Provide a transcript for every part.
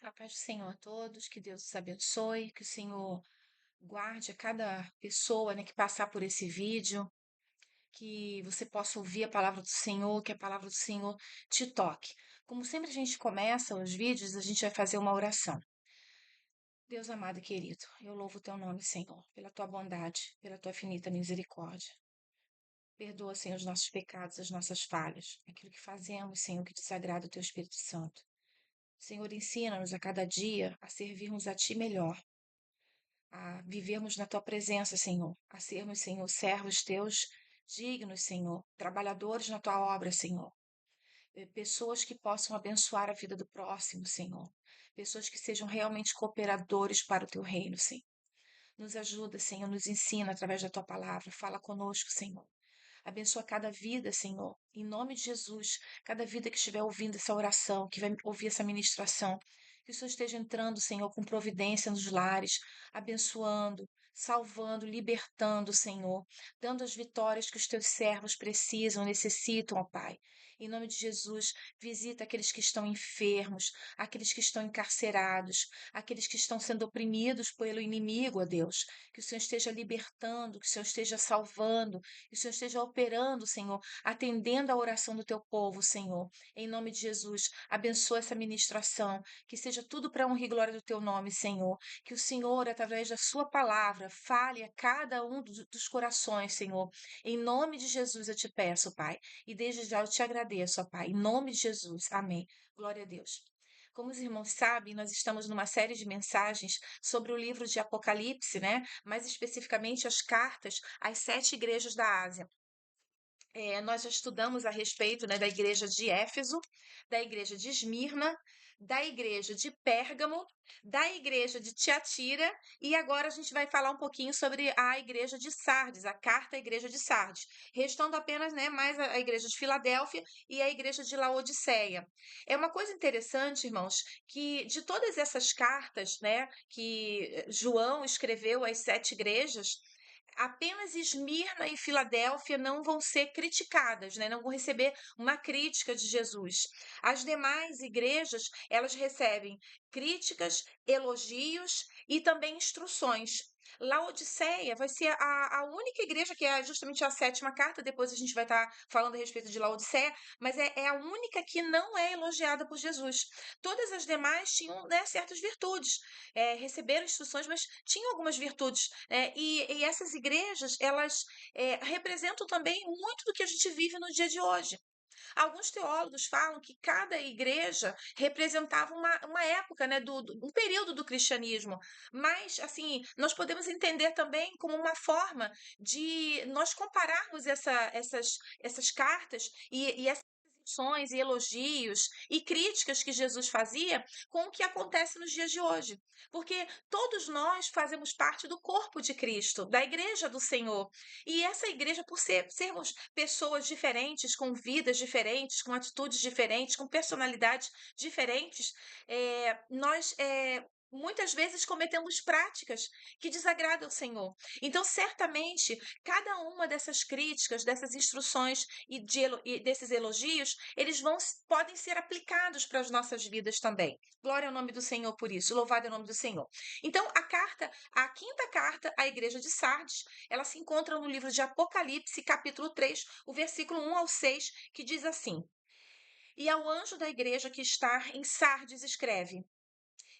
A paz do Senhor a todos, que Deus os abençoe, que o Senhor guarde a cada pessoa, né, que passar por esse vídeo, que você possa ouvir a palavra do Senhor, que a palavra do Senhor te toque. Como sempre a gente começa os vídeos, a gente vai fazer uma oração. Deus amado e querido, eu louvo o teu nome, Senhor, pela tua bondade, pela tua infinita misericórdia. Perdoa, Senhor, os nossos pecados, as nossas falhas, aquilo que fazemos, Senhor, que desagrada o teu Espírito Santo. Senhor, ensina-nos a cada dia a servirmos a Ti melhor, a vivermos na tua presença, Senhor, a sermos, Senhor, servos teus dignos, Senhor, trabalhadores na tua obra, Senhor. Pessoas que possam abençoar a vida do próximo, Senhor. Pessoas que sejam realmente cooperadores para o teu reino, Senhor. Nos ajuda, Senhor, nos ensina através da tua palavra. Fala conosco, Senhor. Abençoa cada vida, Senhor, em nome de Jesus. Cada vida que estiver ouvindo essa oração, que vai ouvir essa ministração, que o Senhor esteja entrando, Senhor, com providência nos lares, abençoando, salvando, libertando, Senhor, dando as vitórias que os teus servos precisam, necessitam, ó Pai. Em nome de Jesus, visita aqueles que estão enfermos, aqueles que estão encarcerados, aqueles que estão sendo oprimidos pelo inimigo, ó Deus. Que o Senhor esteja libertando, que o Senhor esteja salvando, que o Senhor esteja operando, Senhor, atendendo a oração do teu povo, Senhor. Em nome de Jesus, abençoa essa ministração, que seja tudo para honra e glória do teu nome, Senhor. Que o Senhor, através da sua palavra, fale a cada um dos corações, Senhor. Em nome de Jesus eu te peço, Pai. E desde já eu te agradeço, ó Pai. Em nome de Jesus. Amém. Glória a Deus. Como os irmãos sabem, nós estamos numa série de mensagens sobre o livro de Apocalipse, né? Mais especificamente as cartas às 7 igrejas da Ásia. Nós já estudamos a respeito, né, da igreja de Éfeso, da igreja de Esmirna, da igreja de Pérgamo, da igreja de Tiatira, e agora a gente vai falar um pouquinho sobre a igreja de Sardes, a carta à igreja de Sardes, restando apenas, né, mais a igreja de Filadélfia e a igreja de Laodiceia. É uma coisa interessante, irmãos, que de todas essas cartas, né, que João escreveu às 7 igrejas, apenas Esmirna e Filadélfia não vão ser criticadas, né? Não vão receber uma crítica de Jesus. As demais igrejas, elas recebem críticas, elogios e também instruções. Laodiceia vai ser a única igreja, que é justamente a 7ª carta, depois a gente vai estar falando a respeito de Laodiceia, mas é a única que não é elogiada por Jesus. Todas as demais tinham, né, certas virtudes, receberam instruções, mas tinham algumas virtudes, e essas igrejas, elas representam também muito do que a gente vive no dia de hoje. Alguns teólogos falam que cada igreja representava uma época, né, um período do cristianismo, mas, assim, nós podemos entender também como uma forma de nós compararmos essas cartas e essas instruções e elogios e críticas que Jesus fazia com o que acontece nos dias de hoje. Porque todos nós fazemos parte do corpo de Cristo, da igreja do Senhor. E essa igreja, por sermos pessoas diferentes, com vidas diferentes, com atitudes diferentes, com personalidades diferentes, nós muitas vezes cometemos práticas que desagradam o Senhor. Então, certamente, cada uma dessas críticas, dessas instruções e desses elogios, podem ser aplicados para as nossas vidas também. Glória ao nome do Senhor por isso. Louvado é o nome do Senhor. Então, a quinta carta à igreja de Sardes, ela se encontra no livro de Apocalipse, capítulo 3, o versículo 1 ao 6, que diz assim: E ao anjo da igreja que está em Sardes escreve: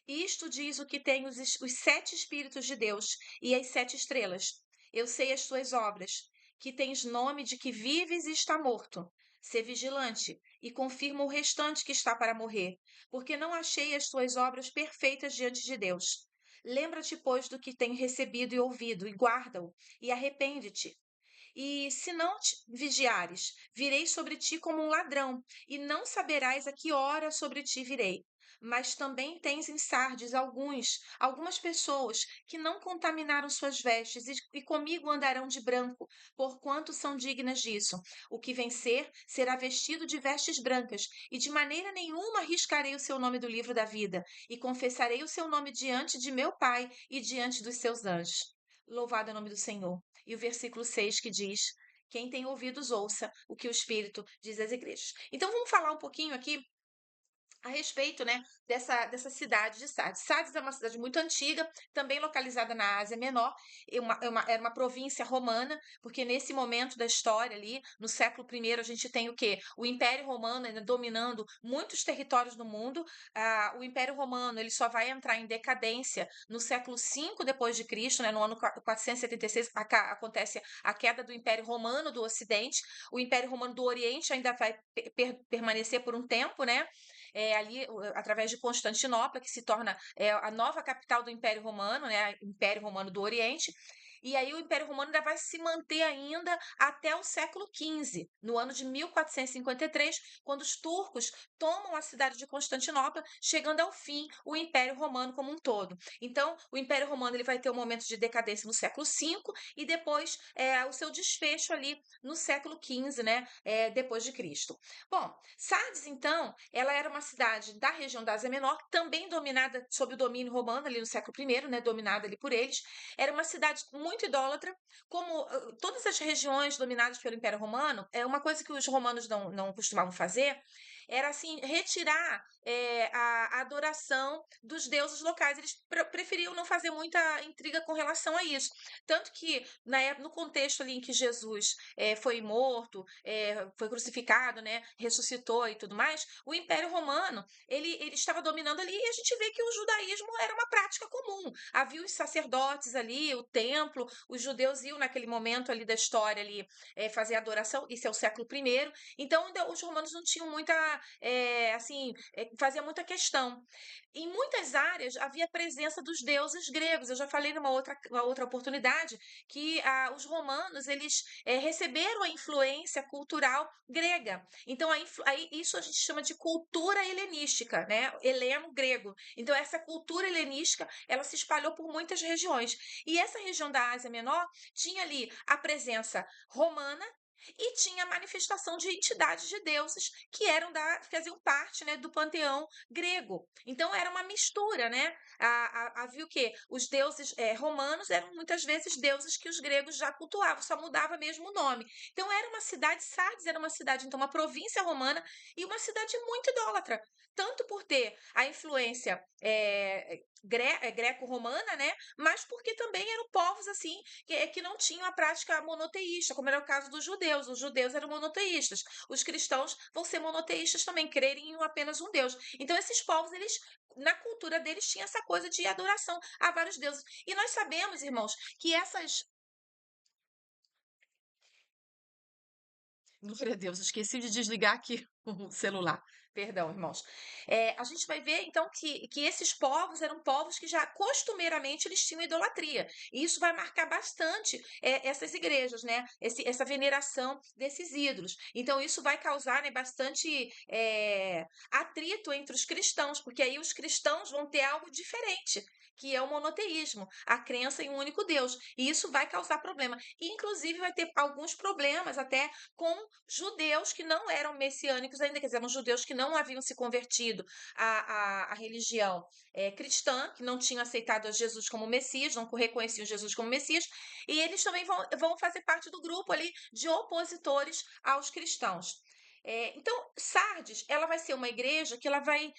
Isto diz o que tem os 7 Espíritos de Deus e as 7 estrelas. Eu sei as tuas obras, que tens nome de que vives e está morto. Sê vigilante e confirma o restante que está para morrer, porque não achei as tuas obras perfeitas diante de Deus. Lembra-te, pois, do que tenho recebido e ouvido, e guarda-o, e arrepende-te. E se não te vigiares, virei sobre ti como um ladrão, e não saberás a que hora sobre ti virei. Mas também tens em Sardes algumas pessoas que não contaminaram suas vestes, e comigo andarão de branco, porquanto são dignas disso. O que vencer será vestido de vestes brancas, e de maneira nenhuma arriscarei o seu nome do livro da vida, e confessarei o seu nome diante de meu Pai e diante dos seus anjos. Louvado é o nome do Senhor. E o versículo 6 que diz: Quem tem ouvidos, ouça o que o Espírito diz às igrejas. Então vamos falar um pouquinho aqui a respeito, né, dessa cidade de Sardes. Sardes é uma cidade muito antiga, também localizada na Ásia Menor, era uma província romana, porque nesse momento da história ali, no século I, a gente tem o quê? O Império Romano ainda dominando muitos territórios do mundo. O Império Romano ele só vai entrar em decadência no século V depois de Cristo, né, no ano 476, acontece a queda do Império Romano do Ocidente. O Império Romano do Oriente ainda vai permanecer por um tempo, né? Ali através de Constantinopla, que se torna a nova capital do Império Romano, né? Império Romano do Oriente. E aí o Império Romano ainda vai se manter ainda até o século XV, no ano de 1453, quando os turcos tomam a cidade de Constantinopla, chegando ao fim o Império Romano como um todo. Então, o Império Romano ele vai ter um momento de decadência no século V e depois o seu desfecho ali no século XV, né, depois de Cristo. Bom, Sardes, então, ela era uma cidade da região da Ásia Menor, também dominada sob o domínio romano ali no século I, né, dominada ali por eles. Era uma cidade muito idólatra, como todas as regiões dominadas pelo Império Romano. É uma coisa que os romanos não costumavam fazer, era assim retirar a adoração dos deuses locais. Eles preferiam não fazer muita intriga com relação a isso. Tanto que no contexto ali em que Jesus foi morto, foi crucificado, né, ressuscitou e tudo mais, o Império Romano ele estava dominando ali e a gente vê que o judaísmo era uma prática comum. Havia os sacerdotes ali, o templo, os judeus iam naquele momento ali da história ali fazer adoração, isso é o século I. Então os romanos não tinham muita, fazia muita questão. Em muitas áreas havia presença dos deuses gregos. Eu já falei uma outra oportunidade que os romanos eles receberam a influência cultural grega. Então aí, isso a gente chama de cultura helenística, né? Heleno grego. Então essa cultura helenística ela se espalhou por muitas regiões. E essa região da Ásia Menor tinha ali a presença romana e tinha a manifestação de entidades de deuses que faziam parte, né, do panteão grego. Então era uma mistura, né? Havia o quê? Os deuses romanos eram muitas vezes deuses que os gregos já cultuavam, só mudava mesmo o nome. Então era uma cidade, Sardes era uma cidade, então uma província romana e uma cidade muito idólatra, tanto por ter a influência greco-romana, né? Mas porque também eram povos assim que não tinham a prática monoteísta, como era o caso dos judeus. Os judeus eram monoteístas. Os cristãos vão ser monoteístas também, crerem em apenas um Deus. Então, esses povos, eles, na cultura deles, tinha essa coisa de adoração a vários deuses. E nós sabemos, irmãos, que essas. Glória a Deus, esqueci de desligar aqui o celular. Perdão, irmãos. A gente vai ver, então, que esses povos eram povos que já costumeiramente eles tinham idolatria. E isso vai marcar bastante essas igrejas, né? Essa veneração desses ídolos. Então, isso vai causar, né, bastante atrito entre os cristãos, porque aí os cristãos vão ter algo diferente, que é o monoteísmo, a crença em um único Deus. E isso vai causar problema. E, inclusive, vai ter alguns problemas até com judeus que não eram messiânicos ainda, quer dizer, eram judeus que não haviam se convertido à religião cristã, que não tinham aceitado a Jesus como Messias, não reconheciam Jesus como Messias, e eles também vão fazer parte do grupo ali de opositores aos cristãos. Então, Sardes, ela vai ser uma igreja que ela vai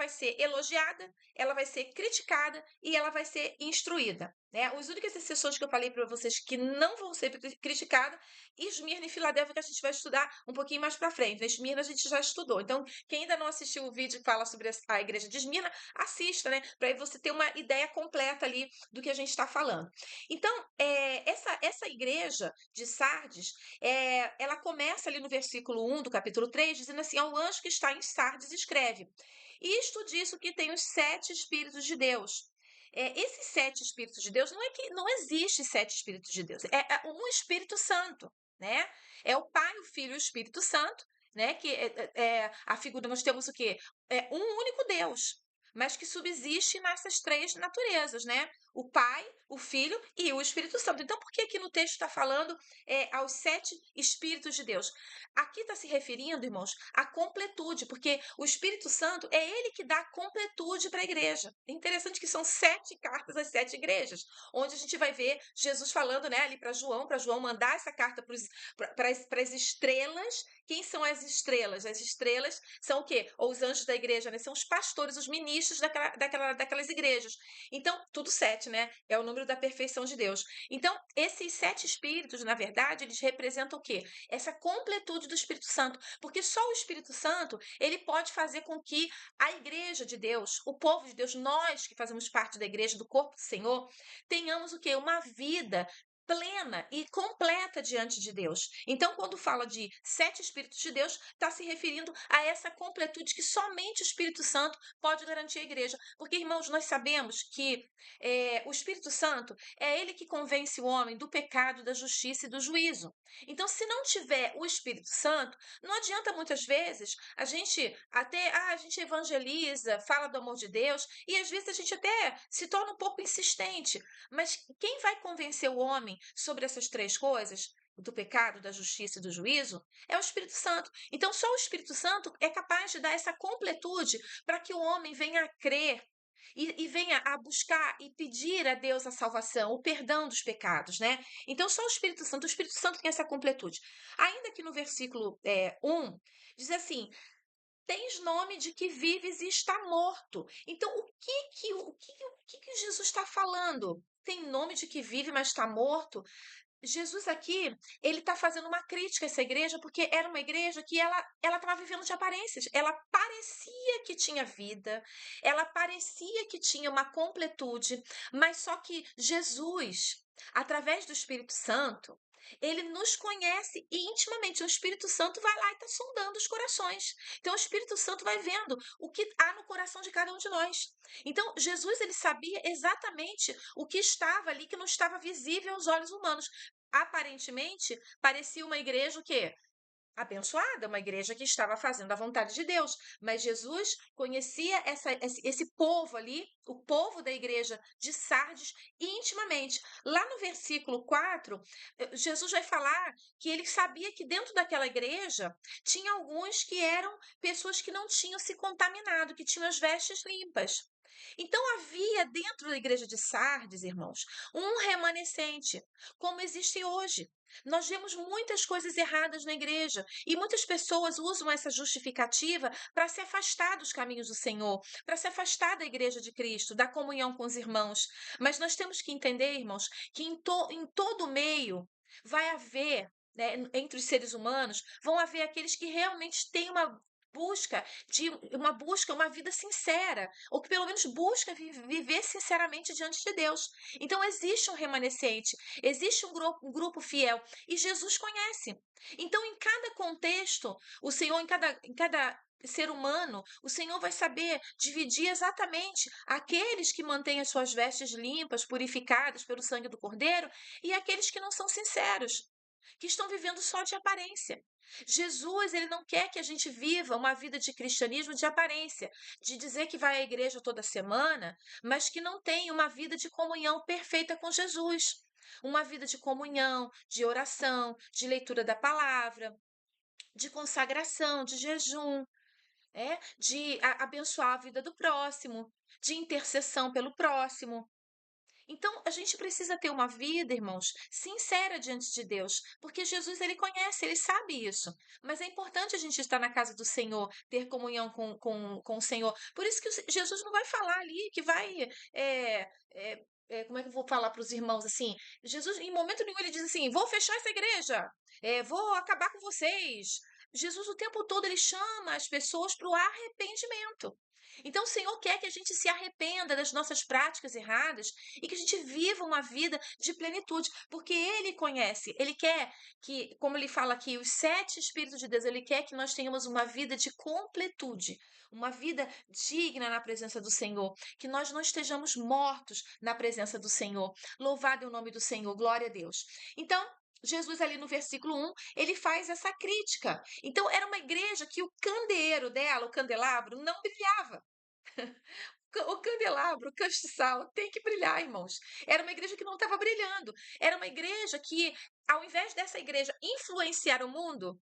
ser elogiada, ela vai ser criticada e ela vai ser instruída. Né? As únicas exceções que eu falei para vocês que não vão ser criticadas, Esmirna e Filadélfia, que a gente vai estudar um pouquinho mais para frente. Na Esmirna a gente já estudou. Então, quem ainda não assistiu o vídeo que fala sobre a igreja de Esmirna, assista, né? Para você ter uma ideia completa ali do que a gente está falando. Então, essa igreja de Sardes, ela começa ali no versículo 1 do capítulo 3, dizendo assim: ao anjo que está em Sardes, escreve: Isto disso que tem os 7 Espíritos de Deus. Esses 7 Espíritos de Deus, não é que não existe 7 Espíritos de Deus, é um Espírito Santo, né? É o Pai, o Filho e o Espírito Santo, né? Que a figura, nós temos o quê? Um único Deus, mas que subsiste nessas três naturezas, né? o Pai, o Filho e o Espírito Santo. Então, por que aqui no texto está falando aos 7 Espíritos de Deus? Aqui está se referindo, irmãos, à completude, porque o Espírito Santo é ele que dá completude para a igreja. É interessante que são 7 cartas às 7 igrejas, onde a gente vai ver Jesus falando, né, ali para João mandar essa carta para as estrelas. Quem são as estrelas? As estrelas são o quê? Ou os anjos da igreja, né? São os pastores, os ministros daquelas igrejas. Então, tudo 7, né? É o número da perfeição de Deus. Então, esses 7 espíritos, na verdade, eles representam o quê? Essa completude do Espírito Santo. Porque só o Espírito Santo, ele pode fazer com que a igreja de Deus, o povo de Deus, nós que fazemos parte da igreja, do corpo do Senhor, tenhamos o quê? Uma vida plena e completa diante de Deus. Então, quando fala de 7 Espíritos de Deus, está se referindo a essa completude que somente o Espírito Santo pode garantir à igreja. Porque, irmãos, nós sabemos que o Espírito Santo é ele que convence o homem do pecado, da justiça e do juízo. Então, se não tiver o Espírito Santo, não adianta muitas vezes a gente evangeliza, fala do amor de Deus e às vezes a gente até se torna um pouco insistente. Mas quem vai convencer o homem sobre essas 3 coisas? Do pecado, da justiça e do juízo, é o Espírito Santo. Então, só o Espírito Santo é capaz de dar essa completude para que o homem venha a crer e venha a buscar e pedir a Deus a salvação, o perdão dos pecados, né? Então, só o Espírito Santo tem essa completude. Ainda que no versículo 1, diz assim: tens nome de que vives e está morto. Então, o que Jesus está falando? Tem nome de que vive, mas está morto? Jesus aqui, ele está fazendo uma crítica a essa igreja, porque era uma igreja que ela estava vivendo de aparências. Ela parecia que tinha vida, ela parecia que tinha uma completude, mas só que Jesus, através do Espírito Santo, ele nos conhece intimamente. O Espírito Santo vai lá e está sondando os corações. Então, o Espírito Santo vai vendo o que há no coração de cada um de nós. Então, Jesus, ele sabia exatamente o que estava ali, que não estava visível aos olhos humanos. Aparentemente, parecia uma igreja o quê? Abençoada, uma igreja que estava fazendo a vontade de Deus. Mas Jesus conhecia esse povo ali, o povo da igreja de Sardes, intimamente. Lá no versículo 4, Jesus vai falar que ele sabia que dentro daquela igreja tinha alguns que eram pessoas que não tinham se contaminado, que tinham as vestes limpas. Então havia dentro da igreja de Sardes, irmãos, um remanescente, como existe hoje. Nós vemos muitas coisas erradas na igreja e muitas pessoas usam essa justificativa para se afastar dos caminhos do Senhor, para se afastar da igreja de Cristo, da comunhão com os irmãos. Mas nós temos que entender, irmãos, que em todo meio vai haver, né, entre os seres humanos, vão haver aqueles que realmente têm busca uma vida sincera, ou que pelo menos busca viver sinceramente diante de Deus. Então existe um remanescente, existe um grupo fiel, e Jesus conhece. Então, em cada contexto, o Senhor, em cada ser humano, o Senhor vai saber dividir exatamente aqueles que mantêm as suas vestes limpas, purificadas pelo sangue do Cordeiro, e aqueles que não são sinceros, que estão vivendo só de aparência. Jesus, ele não quer que a gente viva uma vida de cristianismo de aparência, de dizer que vai à igreja toda semana, mas que não tem uma vida de comunhão perfeita com Jesus. Uma vida de comunhão, de oração, de leitura da palavra, de consagração, de jejum, de abençoar a vida do próximo, de intercessão pelo próximo. Então, a gente precisa ter uma vida, irmãos, sincera diante de Deus, porque Jesus, ele conhece, ele sabe isso. Mas é importante a gente estar na casa do Senhor, ter comunhão com o Senhor. Por isso que Jesus não vai falar ali que vai. Como é que eu vou falar para os irmãos assim? Jesus, em momento nenhum, ele diz assim: vou fechar essa igreja, vou acabar com vocês. Jesus, o tempo todo, ele chama as pessoas para o arrependimento. Então, o Senhor quer que a gente se arrependa das nossas práticas erradas e que a gente viva uma vida de plenitude, porque Ele conhece, Ele quer que, como Ele fala aqui, os 7 Espíritos de Deus, Ele quer que nós tenhamos uma vida de completude, uma vida digna na presença do Senhor, que nós não estejamos mortos na presença do Senhor. Louvado é o nome do Senhor, glória a Deus. Então, Jesus ali no versículo 1, ele faz essa crítica. Então, era uma igreja que o candeeiro dela, o candelabro, não brilhava. O candelabro, o castiçal tem que brilhar, irmãos. Era uma igreja que não estava brilhando. Era uma igreja que, ao invés dessa igreja influenciar o mundo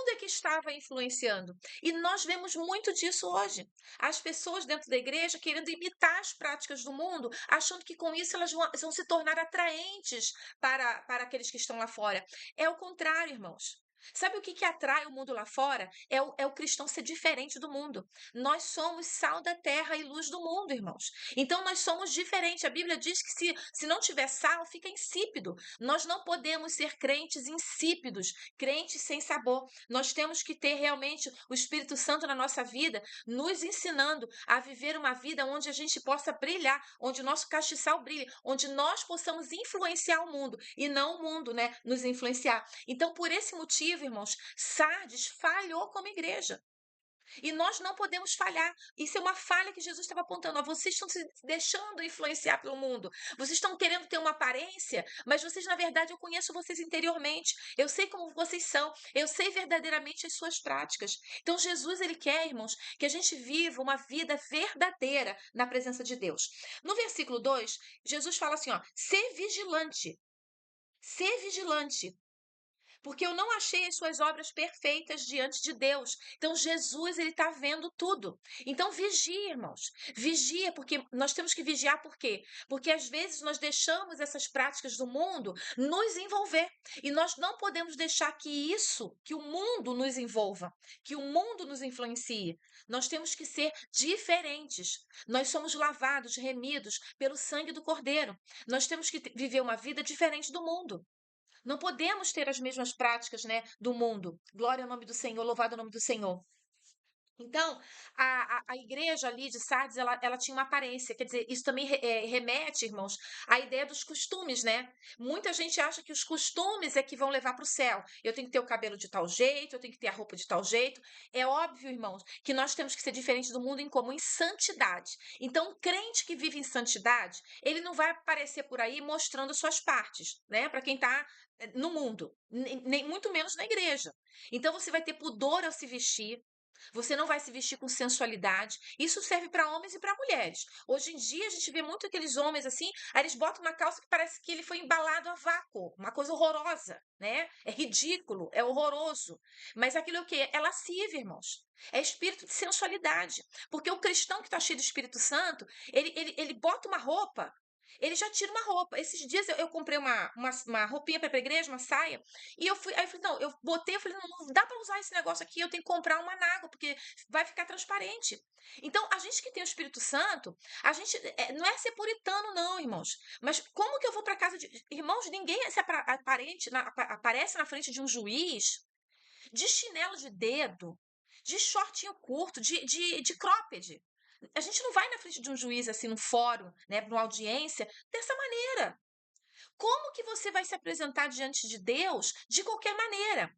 é que estava influenciando. E nós vemos muito disso hoje. As pessoas dentro da igreja querendo imitar as práticas do mundo, achando que com isso elas vão se tornar atraentes para aqueles que estão lá fora. É o contrário, irmãos. Sabe o que atrai o mundo lá fora? É o cristão ser diferente do mundo. Nós somos sal da terra e luz do mundo, irmãos. Então nós somos diferentes. A Bíblia diz que se não tiver sal, fica insípido. Nós não podemos ser crentes insípidos, crentes sem sabor. Nós temos que ter realmente o Espírito Santo na nossa vida, nos ensinando a viver uma vida onde a gente possa brilhar, onde o nosso castiçal brilhe, onde nós possamos influenciar o mundo e não o mundo, né, nos influenciar. Então, por esse motivo, irmãos, Sardes falhou como igreja. E nós não podemos falhar. Isso é uma falha que Jesus estava apontando. Ó, vocês estão se deixando influenciar pelo mundo. Vocês estão querendo ter uma aparência, mas vocês, na verdade, eu conheço vocês interiormente. Eu sei como vocês são. Eu sei verdadeiramente as suas práticas. Então, Jesus, ele quer, irmãos, que a gente viva uma vida verdadeira na presença de Deus. No versículo 2, Jesus fala assim, ó, ser vigilante. Ser vigilante, porque eu não achei as suas obras perfeitas diante de Deus. Então Jesus, ele está vendo tudo. Então vigia, irmãos. Vigia, porque nós temos que vigiar por quê? Porque às vezes nós deixamos essas práticas do mundo nos envolver. E nós não podemos deixar que o mundo nos envolva, que o mundo nos influencie. Nós temos que ser diferentes. Nós somos lavados, remidos pelo sangue do Cordeiro. Nós temos que viver uma vida diferente do mundo. Não podemos ter as mesmas práticas, né, do mundo. Glória ao nome do Senhor, louvado o nome do Senhor. Então, a igreja ali de Sardes, ela tinha uma aparência, quer dizer, isso também remete, irmãos, à ideia dos costumes, né? Muita gente acha que os costumes é que vão levar para o céu. Eu tenho que ter o cabelo de tal jeito, eu tenho que ter a roupa de tal jeito. É óbvio, irmãos, que nós temos que ser diferentes do mundo em como? Em santidade. Então, o crente que vive em santidade, ele não vai aparecer por aí mostrando suas partes, né? Para quem está no mundo, nem muito menos na igreja. Então, você vai ter pudor ao se vestir, você não vai se vestir com sensualidade. Isso serve para homens e para mulheres. Hoje em dia a gente vê muito aqueles homens assim, aí eles botam uma calça que parece que ele foi embalado a vácuo, uma coisa horrorosa, né? É ridículo, é horroroso. Mas aquilo é o quê? É lascívio, irmãos. É espírito de sensualidade. Porque o cristão que está cheio do Espírito Santo, ele bota uma roupa, ele já tira uma roupa. Esses dias eu comprei uma roupinha para ir pra igreja, uma saia, e aí eu falei, não, eu botei, eu falei, não dá para usar esse negócio aqui, eu tenho que comprar uma nágua, porque vai ficar transparente. Então, a gente que tem o Espírito Santo, a gente não é ser puritano, não, irmãos. Mas como que eu vou para casa de. Irmãos, ninguém aparece na frente de um juiz de chinelo de dedo, de shortinho curto, de cropped. A gente não vai na frente de um juiz assim, num fórum, né, numa audiência, dessa maneira. Como que você vai se apresentar diante de Deus de qualquer maneira?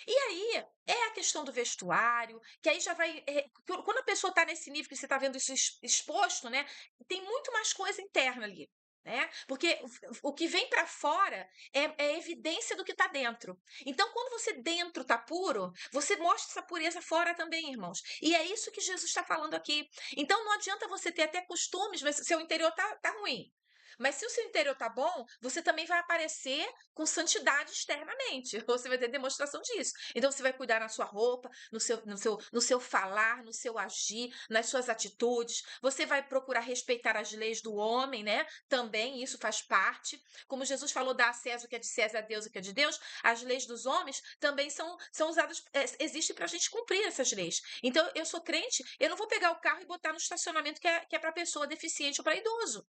E aí, é a questão do vestuário, que aí já vai. Quando a pessoa está nesse nível que você está vendo isso exposto, né? Tem muito mais coisa interna ali. Né? Porque o que vem para fora é evidência do que está dentro. Então, quando você dentro está puro, você mostra essa pureza fora também, irmãos. E é isso que Jesus está falando aqui. Então, não adianta você ter até costumes, mas seu interior tá ruim. Mas se o seu interior tá bom, você também vai aparecer com santidade externamente. Você vai ter demonstração disso. Então você vai cuidar na sua roupa, no seu falar, no seu agir, nas suas atitudes. Você vai procurar respeitar as leis do homem, né? Também isso faz parte. Como Jesus falou, dá a César o que é de César, a Deus o que é de Deus. As leis dos homens também são usadas, existem para a gente cumprir essas leis. Então eu sou crente, eu não vou pegar o carro e botar no estacionamento que é para pessoa deficiente ou para idoso.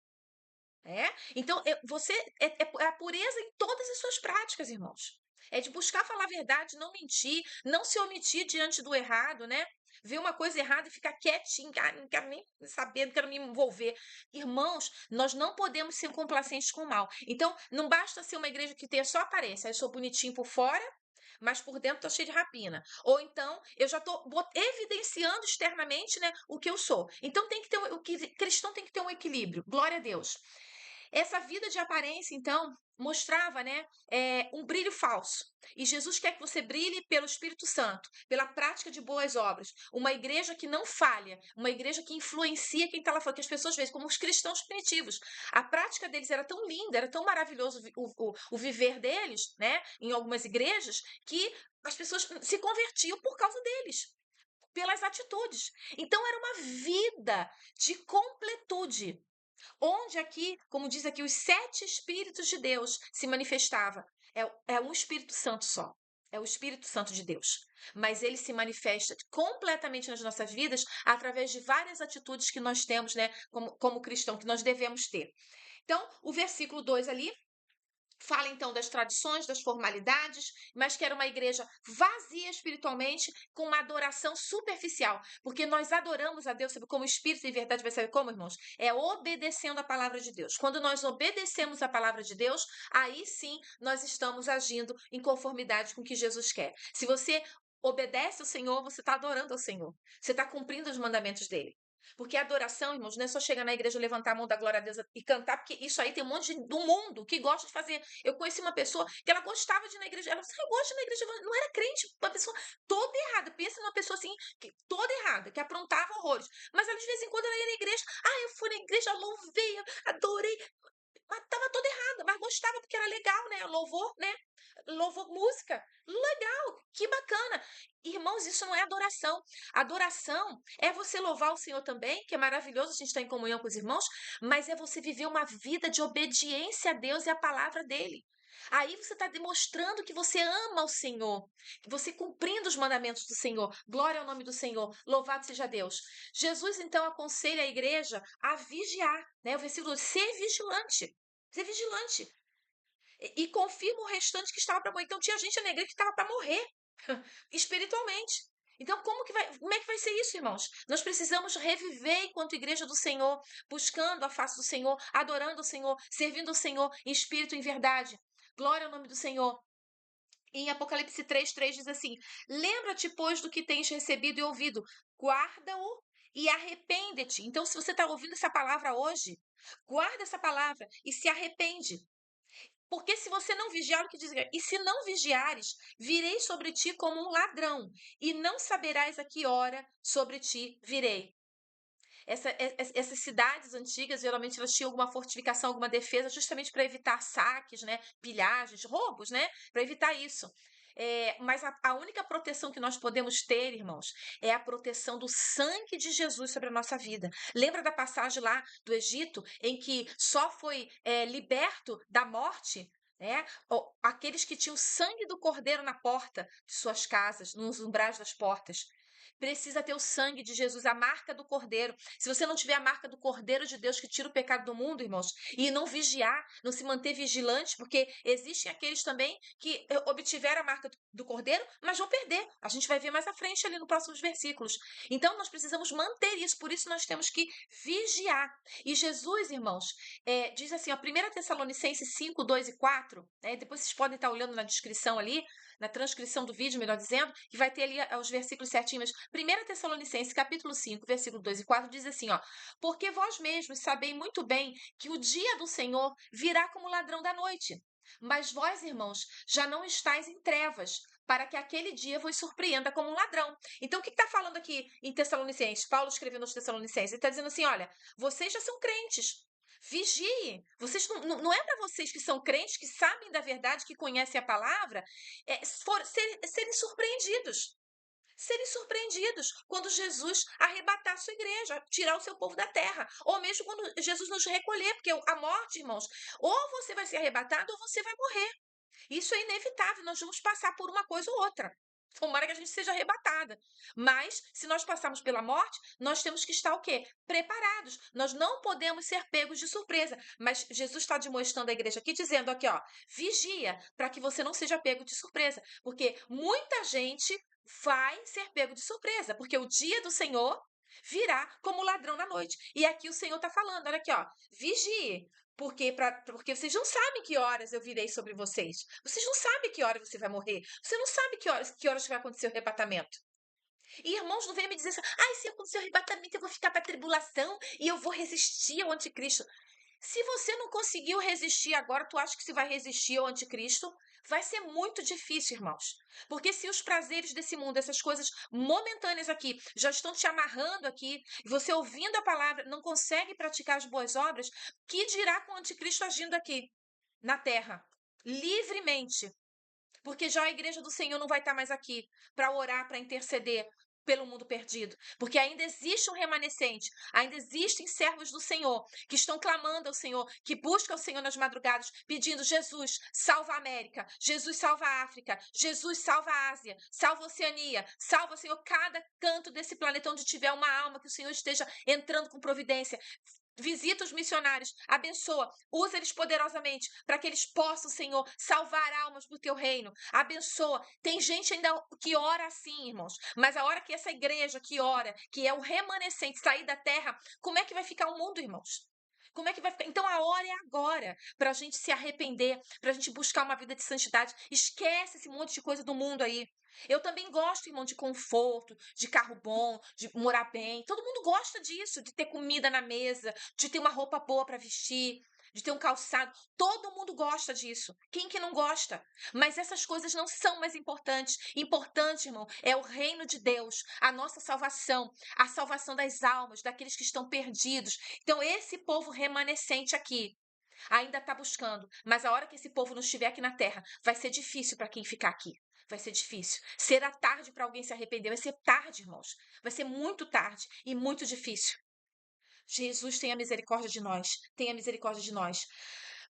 Então, você é a pureza em todas as suas práticas, irmãos. É de buscar falar a verdade, não mentir, não se omitir diante do errado, né? Ver uma coisa errada e ficar quietinho, não quero nem saber, não quero me envolver. Irmãos, nós não podemos ser complacentes com o mal. Então, não basta ser uma igreja que tenha só aparência. Eu sou bonitinho por fora, mas por dentro tô cheio de rapina. Ou então, eu já tô evidenciando externamente, né, o que eu sou. Então, tem que ter o cristão tem que ter um equilíbrio. Glória a Deus. Essa vida de aparência, então, mostrava, né, um brilho falso. E Jesus quer que você brilhe pelo Espírito Santo, pela prática de boas obras. Uma igreja que não falha, uma igreja que influencia quem está lá fora, que as pessoas veem como os cristãos primitivos. A prática deles era tão linda, era tão maravilhoso o viver deles, né, em algumas igrejas, que as pessoas se convertiam por causa deles, pelas atitudes. Então era uma vida de completude, onde aqui, como diz aqui, os 7 Espíritos de Deus se manifestava. É um Espírito Santo só. É o Espírito Santo de Deus. Mas ele se manifesta completamente nas nossas vidas através de várias atitudes que nós temos, né, como cristão, que nós devemos ter. Então, o versículo 2 ali fala então das tradições, das formalidades, mas que era uma igreja vazia espiritualmente, com uma adoração superficial, porque nós adoramos a Deus, sabe, como espírito e verdade, vai saber como, irmãos? É obedecendo a palavra de Deus. Quando nós obedecemos a palavra de Deus, aí sim nós estamos agindo em conformidade com o que Jesus quer. Se você obedece ao Senhor, você está adorando ao Senhor. Você está cumprindo os mandamentos dele. Porque a adoração, irmãos, não é só chegar na igreja, levantar a mão da glória a Deus e cantar, porque isso aí tem um monte do mundo que gosta de fazer. Eu conheci uma pessoa que ela gostava de ir na igreja, ela disse, eu gosto de ir na igreja, não era crente, uma pessoa toda errada. Pensa numa pessoa assim, toda errada, que aprontava horrores. Mas ela de vez em quando ela ia na igreja, eu fui na igreja, louvei, adorei, mas estava toda errada, mas gostava porque era legal, né? Louvor, né? Louvor, música, legal, que bacana. Irmãos, isso não é adoração. Adoração é você louvar o Senhor também, que é maravilhoso a gente estar em comunhão com os irmãos, mas é você viver uma vida de obediência a Deus e à palavra dele. Aí você está demonstrando que você ama o Senhor, que você cumprindo os mandamentos do Senhor. Glória ao nome do Senhor, louvado seja Deus. Jesus então aconselha a igreja a vigiar, né? O versículo, ser vigilante. Ser vigilante. E confirma o restante que estava para morrer. Então tinha gente na igreja que estava para morrer espiritualmente. Então, como é que vai ser isso, irmãos? Nós precisamos reviver enquanto igreja do Senhor, buscando a face do Senhor, adorando o Senhor, servindo o Senhor em espírito e em verdade. Glória ao nome do Senhor. Em Apocalipse 3:3 diz assim: lembra-te, pois, do que tens recebido e ouvido, guarda-o e arrepende-te. Então, se você está ouvindo essa palavra hoje, guarda essa palavra e se arrepende. Porque se você não vigiar, o que diz? E se não vigiares, virei sobre ti como um ladrão, e não saberás a que hora sobre ti virei. Essas cidades antigas, geralmente elas tinham alguma fortificação, alguma defesa, justamente para evitar saques, né, pilhagens, roubos, né, para evitar isso. Mas a única proteção que nós podemos ter, irmãos, é a proteção do sangue de Jesus sobre a nossa vida. Lembra da passagem lá do Egito, em que só foi liberto da morte, né, aqueles que tinham o sangue do cordeiro na porta de suas casas, nos umbrais das portas? Precisa ter o sangue de Jesus, a marca do Cordeiro. Se você não tiver a marca do Cordeiro de Deus que tira o pecado do mundo, irmãos, e não vigiar, não se manter vigilante, porque existem aqueles também que obtiveram a marca do Cordeiro, mas vão perder. A gente vai ver mais à frente ali nos próximos versículos. Então, nós precisamos manter isso, por isso nós temos que vigiar. E Jesus, irmãos, diz assim, ó, 1 Tessalonicenses 5, 2 e 4, né, depois vocês podem estar olhando na descrição ali, na transcrição do vídeo, melhor dizendo, que vai ter ali os versículos certinhos. 1 Tessalonicenses, capítulo 5, versículo 2 e 4, diz assim, ó: porque vós mesmos sabei muito bem que o dia do Senhor virá como ladrão da noite. Mas vós, irmãos, já não estáis em trevas, para que aquele dia vos surpreenda como um ladrão. Então, o que está falando aqui em Tessalonicenses? Paulo escrevendo aos Tessalonicenses, ele está dizendo assim, olha, vocês já são crentes, vigiem. Vocês não é para vocês que são crentes, que sabem da verdade, que conhecem a palavra, serem surpreendidos. Serem surpreendidos quando Jesus arrebatar a sua igreja, tirar o seu povo da terra. Ou mesmo quando Jesus nos recolher, porque a morte, irmãos, ou você vai ser arrebatado ou você vai morrer. Isso é inevitável, nós vamos passar por uma coisa ou outra. Tomara que a gente seja arrebatada. Mas, se nós passarmos pela morte, nós temos que estar o quê? Preparados. Nós não podemos ser pegos de surpresa. Mas Jesus está demonstrando à igreja aqui, dizendo aqui, ó, vigia, para que você não seja pego de surpresa. Porque muita gente vai ser pego de surpresa, porque o dia do Senhor virá como ladrão na noite. E aqui o Senhor está falando, olha aqui, ó, vigie, porque vocês não sabem que horas eu virei sobre vocês. Vocês não sabem que hora você vai morrer. Você não sabe que horas vai acontecer o arrebatamento. E irmãos, não venham me dizer assim, se acontecer o arrebatamento, eu vou ficar para a tribulação e eu vou resistir ao anticristo. Se você não conseguiu resistir agora, tu acha que se vai resistir ao anticristo? Vai ser muito difícil, irmãos. Porque se os prazeres desse mundo, essas coisas momentâneas aqui, já estão te amarrando aqui, e você ouvindo a palavra, não consegue praticar as boas obras, que dirá com o anticristo agindo aqui, na terra, livremente? Porque já a igreja do Senhor não vai estar mais aqui para orar, para interceder pelo mundo perdido, porque ainda existe um remanescente, ainda existem servos do Senhor que estão clamando ao Senhor, que buscam o Senhor nas madrugadas, pedindo: Jesus, salva a América, Jesus, salva a África, Jesus, salva a Ásia, salva a Oceania, salva, Senhor, cada canto desse planeta onde tiver uma alma, que o Senhor esteja entrando com providência. Visita os missionários, abençoa, usa eles poderosamente para que eles possam, Senhor, salvar almas do teu reino. Abençoa. Tem gente ainda que ora assim, irmãos, mas a hora que essa igreja que ora, que é o remanescente, sair da terra, como é que vai ficar o mundo, irmãos? Como é que vai ficar? Então a hora é agora para a gente se arrepender, para a gente buscar uma vida de santidade. Esquece esse monte de coisa do mundo aí. Eu também gosto, irmão, de conforto, de carro bom, de morar bem. Todo mundo gosta disso, de ter comida na mesa, de ter uma roupa boa para vestir, de ter um calçado. Todo mundo gosta disso. Quem que não gosta? Mas essas coisas não são mais importantes. Importante, irmão, é o reino de Deus, a nossa salvação, a salvação das almas, daqueles que estão perdidos. Então, esse povo remanescente aqui ainda está buscando, mas a hora que esse povo não estiver aqui na terra, vai ser difícil para quem ficar aqui. Vai ser difícil. Será tarde para alguém se arrepender. Vai ser tarde, irmãos. Vai ser muito tarde e muito difícil. Jesus tenha misericórdia de nós. Tenha misericórdia de nós.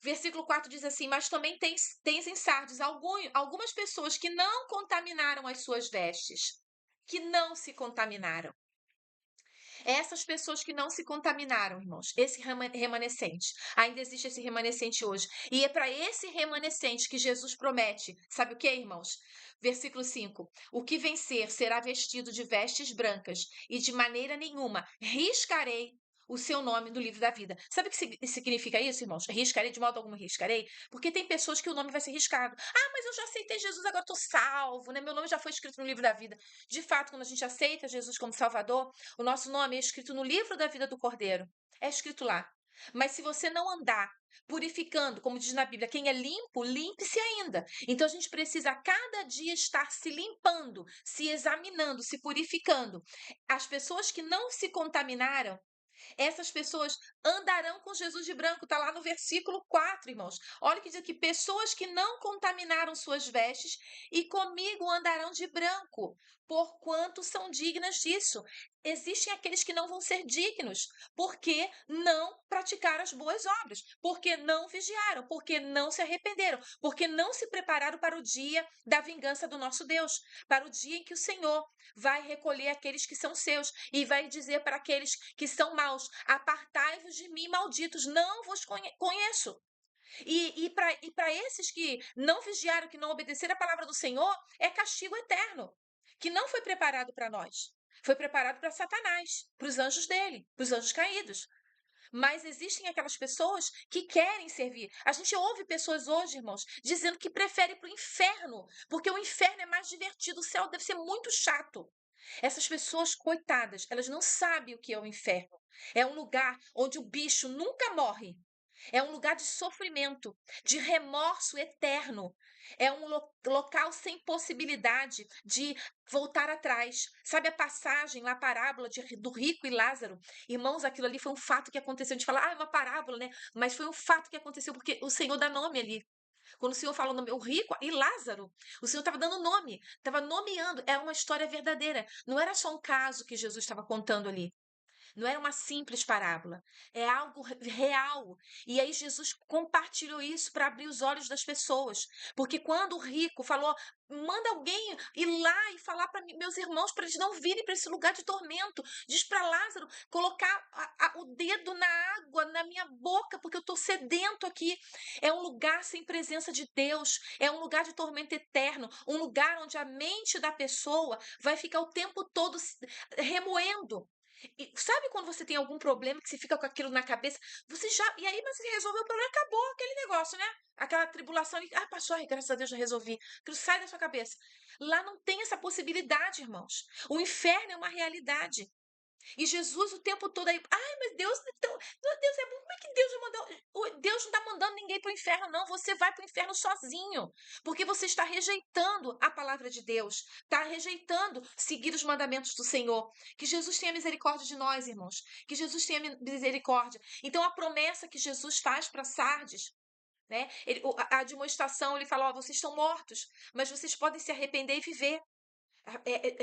Versículo 4 diz assim: Mas também tens em Sardes algumas pessoas que não contaminaram as suas vestes. Que não se contaminaram. Essas pessoas que não se contaminaram, irmãos, esse remanescente, ainda existe esse remanescente hoje. E é para esse remanescente que Jesus promete, sabe o que, irmãos? Versículo 5: O que vencer será vestido de vestes brancas, e de maneira nenhuma riscarei o seu nome do livro da vida. Sabe o que significa isso, irmãos? Riscarei, de modo algum riscarei, porque tem pessoas que o nome vai ser riscado. Ah, mas eu já aceitei Jesus, agora estou salvo, né? Meu nome já foi escrito no livro da vida. De fato, quando a gente aceita Jesus como Salvador, o nosso nome é escrito no livro da vida do Cordeiro. É escrito lá. Mas se você não andar purificando, como diz na Bíblia, quem é limpo, limpe-se ainda. Então a gente precisa a cada dia estar se limpando, se examinando, se purificando. As pessoas que não se contaminaram, essas pessoas andarão com Jesus de branco. Está lá no versículo 4, irmãos. Olha que diz aqui: pessoas que não contaminaram suas vestes e comigo andarão de branco, porquanto são dignas disso. Existem aqueles que não vão ser dignos, porque não praticaram as boas obras, porque não vigiaram, porque não se arrependeram, porque não se prepararam para o dia da vingança do nosso Deus, para o dia em que o Senhor vai recolher aqueles que são seus e vai dizer para aqueles que são maus: apartai-vos de mim, malditos, não vos conheço. E para esses que não vigiaram, que não obedeceram a palavra do Senhor, é castigo eterno, que não foi preparado para nós. Foi preparado para Satanás, para os anjos dele, para os anjos caídos. Mas existem aquelas pessoas que querem servir. A gente ouve pessoas hoje, irmãos, dizendo que preferem para o inferno, porque o inferno é mais divertido, o céu deve ser muito chato. Essas pessoas, coitadas, elas não sabem o que é o inferno. É um lugar onde o bicho nunca morre. É um lugar de sofrimento, de remorso eterno. É um local sem possibilidade de voltar atrás. Sabe a passagem lá, a parábola do rico e Lázaro? Irmãos, aquilo ali foi um fato que aconteceu. A gente fala, é uma parábola, né? Mas foi um fato que aconteceu porque o Senhor dá nome ali. Quando o Senhor fala o nome, o rico e Lázaro, o Senhor estava dando nome, estava nomeando. É uma história verdadeira. Não era só um caso que Jesus estava contando ali. Não era uma simples parábola, é algo real. E aí Jesus compartilhou isso para abrir os olhos das pessoas. Porque quando o rico falou, manda alguém ir lá e falar para meus irmãos para eles não virem para esse lugar de tormento. Diz para Lázaro colocar o dedo na água, na minha boca, porque eu estou sedento aqui. É um lugar sem presença de Deus, é um lugar de tormento eterno, um lugar onde a mente da pessoa vai ficar o tempo todo remoendo. E sabe quando você tem algum problema que você fica com aquilo na cabeça? Você já. E aí, mas você resolveu o problema, acabou aquele negócio, né? Aquela tribulação. Ah, passou, ai, graças a Deus já resolvi. Aquilo sai da sua cabeça. Lá não tem essa possibilidade, irmãos. O inferno é uma realidade. E Jesus o tempo todo aí, ai, mas Deus, então, Deus é bom, como é que Deus vai mandar? Deus não está mandando ninguém para o inferno, não. Você vai para o inferno sozinho, porque você está rejeitando a palavra de Deus, está rejeitando seguir os mandamentos do Senhor. Que Jesus tenha misericórdia de nós, irmãos. Que Jesus tenha misericórdia. Então, a promessa que Jesus faz para Sardes, né? A demonstração, ele fala: ó, vocês estão mortos, mas vocês podem se arrepender e viver.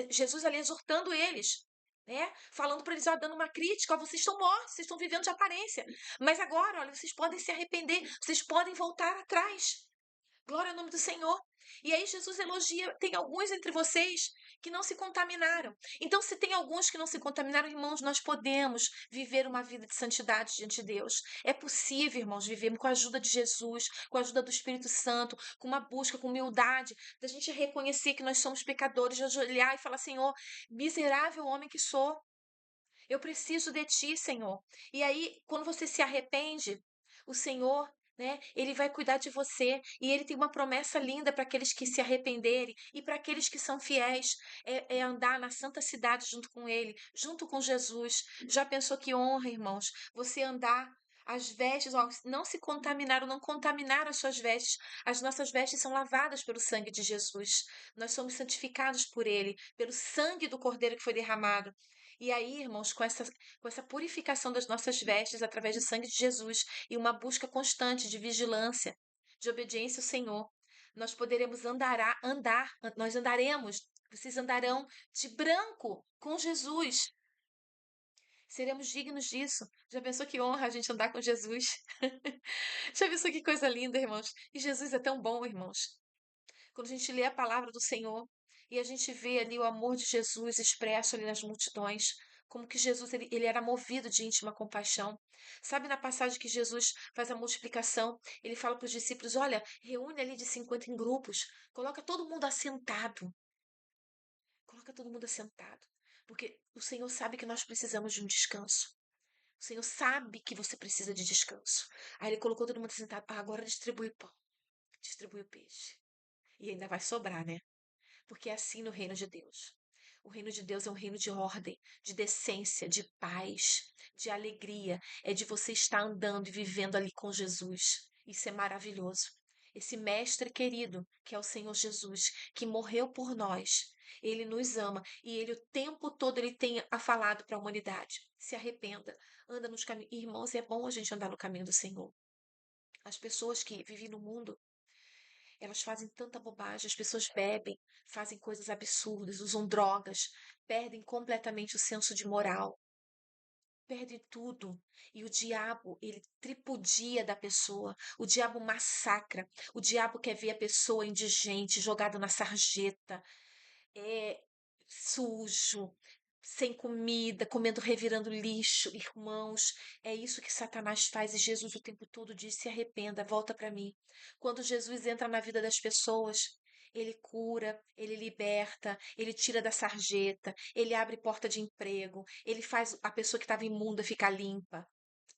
Jesus ali exortando eles, né? Falando para eles, ó, dando uma crítica: ó, vocês estão mortos, vocês estão vivendo de aparência, mas agora, olha, vocês podem se arrepender, vocês podem voltar atrás. Glória ao nome do Senhor. E aí Jesus elogia, tem alguns entre vocês que não se contaminaram. Então, se tem alguns que não se contaminaram, irmãos, nós podemos viver uma vida de santidade diante de Deus. É possível, irmãos, viver com a ajuda de Jesus, com a ajuda do Espírito Santo, com uma busca, com humildade, da gente reconhecer que nós somos pecadores, de ajoelhar e falar: Senhor, miserável homem que sou, eu preciso de ti, Senhor. E aí, quando você se arrepende, o Senhor, né, ele vai cuidar de você. E ele tem uma promessa linda para aqueles que se arrependerem e para aqueles que são fiéis. É andar na santa cidade junto com ele, junto com Jesus. Já pensou que honra, irmãos? Você andar. As vestes, ó, não se contaminaram, não contaminaram as suas vestes. As nossas vestes são lavadas pelo sangue de Jesus. Nós somos santificados por ele, pelo sangue do Cordeiro que foi derramado. E aí, irmãos, com essa purificação das nossas vestes através do sangue de Jesus e uma busca constante de vigilância, de obediência ao Senhor, nós poderemos nós andaremos, vocês andarão de branco com Jesus. Seremos dignos disso. Já pensou que honra a gente andar com Jesus? Já pensou que coisa linda, irmãos? E Jesus é tão bom, irmãos. Quando a gente lê a palavra do Senhor e a gente vê ali o amor de Jesus expresso ali nas multidões, como que Jesus ele era movido de íntima compaixão. Sabe, na passagem que Jesus faz a multiplicação, ele fala para os discípulos: olha, reúne ali de 50 em grupos, coloca todo mundo assentado. Coloca todo mundo assentado. Porque o Senhor sabe que nós precisamos de um descanso. O Senhor sabe que você precisa de descanso. Aí ele colocou todo mundo assentado. Ah, agora distribui o pão, distribui o peixe. E ainda vai sobrar, né? Porque é assim no reino de Deus. O reino de Deus é um reino de ordem, de decência, de paz, de alegria. É de você estar andando e vivendo ali com Jesus. Isso é maravilhoso. Esse mestre querido, que é o Senhor Jesus, que morreu por nós, ele nos ama e ele o tempo todo ele tem falado para a humanidade: se arrependa, anda nos caminhos. Irmãos, é bom a gente andar no caminho do Senhor. As pessoas que vivem no mundo, elas fazem tanta bobagem, as pessoas bebem, fazem coisas absurdas, usam drogas, perdem completamente o senso de moral, perdem tudo. E o diabo, ele tripudia da pessoa, o diabo massacra, o diabo quer ver a pessoa indigente, jogada na sarjeta, é sujo, sem comida, comendo, revirando lixo, irmãos. É isso que Satanás faz e Jesus o tempo todo diz: se arrependa, volta para mim. Quando Jesus entra na vida das pessoas, ele cura, ele liberta, ele tira da sarjeta, ele abre porta de emprego, ele faz a pessoa que estava imunda ficar limpa.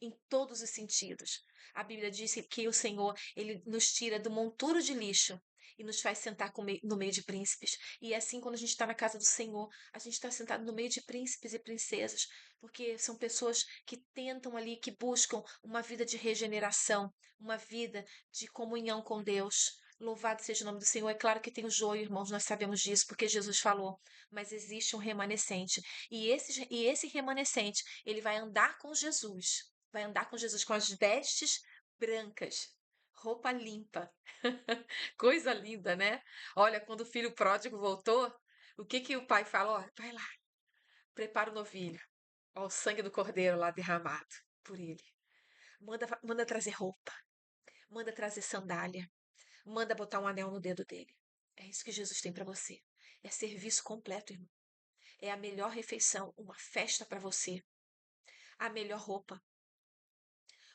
Em todos os sentidos. A Bíblia diz que o Senhor, ele nos tira do monturo de lixo e nos faz sentar no meio de príncipes. E é assim, quando a gente está na casa do Senhor, a gente está sentado no meio de príncipes e princesas, porque são pessoas que tentam ali, que buscam uma vida de regeneração, uma vida de comunhão com Deus. Louvado seja o nome do Senhor. É claro que tem o joio, irmãos, nós sabemos disso, porque Jesus falou, mas existe um remanescente. E esse remanescente, ele vai andar com Jesus. Vai andar com Jesus com as vestes brancas, roupa limpa. Coisa linda, né? Olha, quando o filho pródigo voltou, o que que o pai falou? Ó, vai lá, prepara o novilho. Ó, o sangue do cordeiro lá derramado por ele. Manda trazer roupa, manda trazer sandália, manda botar um anel no dedo dele. É isso que Jesus tem para você. É serviço completo, irmão. É a melhor refeição, uma festa para você. A melhor roupa,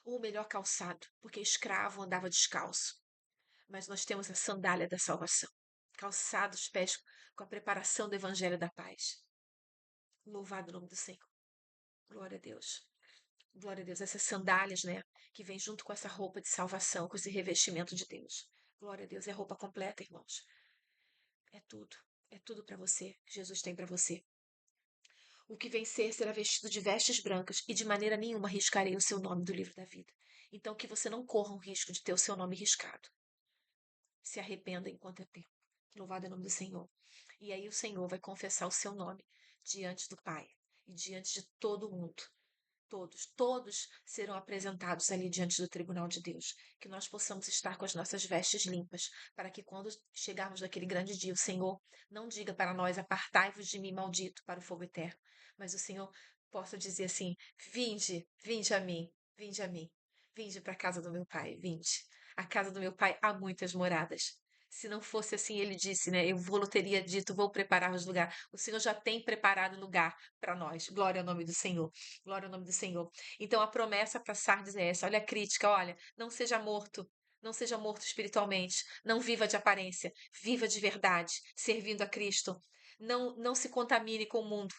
o melhor calçado, porque escravo andava descalço. Mas nós temos a sandália da salvação, calçados os pés com a preparação do evangelho da paz. Louvado o nome do Senhor. Glória a Deus. Glória a Deus. Essas sandálias, né, que vem junto com essa roupa de salvação, com esse revestimento de Deus. Glória a Deus. É roupa completa, irmãos. É tudo. É tudo para você que Jesus tem para você. O que vencer será vestido de vestes brancas e de maneira nenhuma riscarei o seu nome do livro da vida. Então, que você não corra o risco de ter o seu nome riscado. Se arrependa enquanto é tempo. Louvado é o nome do Senhor. E aí o Senhor vai confessar o seu nome diante do Pai e diante de todo mundo. Todos serão apresentados ali diante do tribunal de Deus. Que nós possamos estar com as nossas vestes limpas, para que quando chegarmos naquele grande dia, o Senhor não diga para nós: apartai-vos de mim, maldito, para o fogo eterno. Mas o Senhor possa dizer assim: vinde a mim, vinde a mim, vinde para a casa do meu Pai, vinde. A casa do meu Pai há muitas moradas. Se não fosse assim, ele disse, né? Eu vou, teria dito, vou preparar-vos lugar. O Senhor já tem preparado lugar para nós. Glória ao nome do Senhor. Glória ao nome do Senhor. Então a promessa para Sardes é essa. Olha a crítica, olha, não seja morto. Não seja morto espiritualmente. Não viva de aparência. Viva de verdade, servindo a Cristo. Não se contamine com o mundo.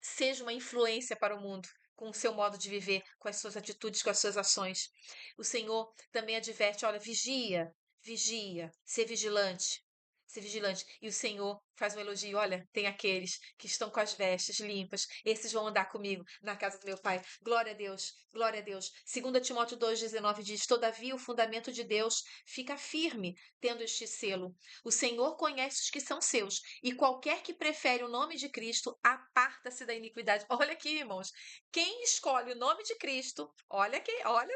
Seja uma influência para o mundo, com o seu modo de viver, com as suas atitudes, com as suas ações. O Senhor também adverte: olha, vigia, vigia, ser vigilante. Ser vigilante. E o Senhor faz um elogio: olha, tem aqueles que estão com as vestes limpas, esses vão andar comigo na casa do meu Pai. Glória a Deus, glória a Deus. 2 Timóteo 2,19 diz: todavia o fundamento de Deus fica firme, tendo este selo. O Senhor conhece os que são seus, e qualquer que prefere o nome de Cristo, aparta-se da iniquidade. Olha aqui, irmãos. Quem escolhe o nome de Cristo, olha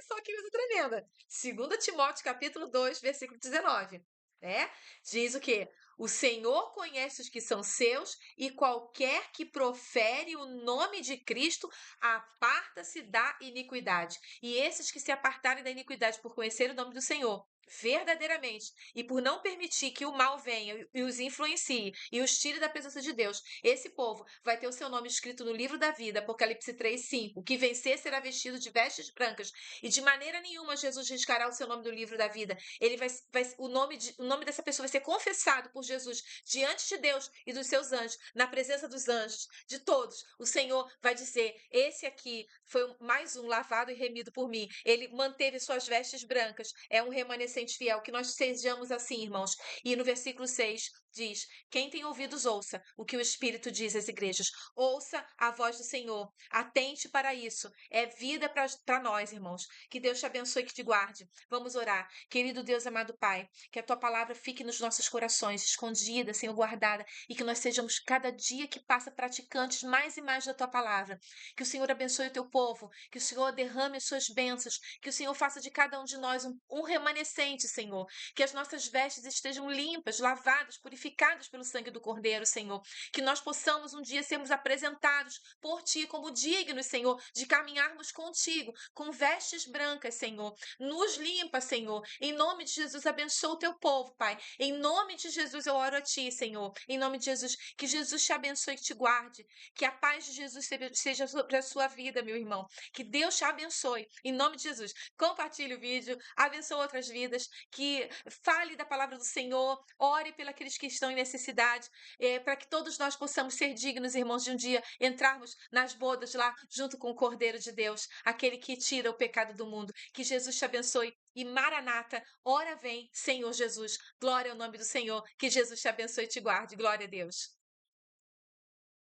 só que coisa tremenda. 2 Timóteo capítulo 2, versículo 19. Né? Diz o quê? O Senhor conhece os que são seus, e qualquer que profere o nome de Cristo, aparta-se da iniquidade. E esses que se apartarem da iniquidade por conhecer o nome do Senhor, verdadeiramente, e por não permitir que o mal venha e os influencie e os tire da presença de Deus, esse povo vai ter o seu nome escrito no livro da vida, Apocalipse 3:5. O que vencer será vestido de vestes brancas, e de maneira nenhuma Jesus riscará o seu nome do livro da vida. Ele o nome dessa pessoa vai ser confessado por Jesus diante de Deus e dos seus anjos, na presença dos anjos, de todos. O Senhor vai dizer: esse aqui foi mais um lavado e remido por mim. Ele manteve suas vestes brancas. É um remanescente fiel. Que nós sejamos assim, irmãos. E no versículo 6 diz: quem tem ouvidos, ouça o que o Espírito diz às igrejas. Ouça a voz do Senhor. Atente para isso. É vida para nós, irmãos. Que Deus te abençoe e que te guarde. Vamos orar. Querido Deus, amado Pai, que a tua palavra fique nos nossos corações, escondida, Senhor, guardada, e que nós sejamos cada dia que passa praticantes mais e mais da tua palavra. Que o Senhor abençoe o teu povo, que o Senhor derrame as suas bênçãos, que o Senhor faça de cada um de nós um remanescente, Senhor. Que as nossas vestes estejam limpas, lavadas, purificadas pelo sangue do Cordeiro, Senhor. Que nós possamos um dia sermos apresentados por Ti como dignos, Senhor, de caminharmos contigo, com vestes brancas, Senhor. Nos limpa, Senhor. Em nome de Jesus, abençoa o teu povo, Pai. Em nome de Jesus, eu oro a Ti, Senhor. Em nome de Jesus, que Jesus te abençoe e te guarde. Que a paz de Jesus seja sobre a sua vida, meu irmão. Que Deus te abençoe. Em nome de Jesus, compartilhe o vídeo, abençoe outras vidas, que fale da palavra do Senhor, ore pelos que estão em necessidade, para que todos nós possamos ser dignos, irmãos, de um dia entrarmos nas bodas lá, junto com o Cordeiro de Deus, aquele que tira o pecado do mundo. Que Jesus te abençoe. E Maranata, ora vem, Senhor Jesus. Glória ao nome do Senhor. Que Jesus te abençoe e te guarde. Glória a Deus.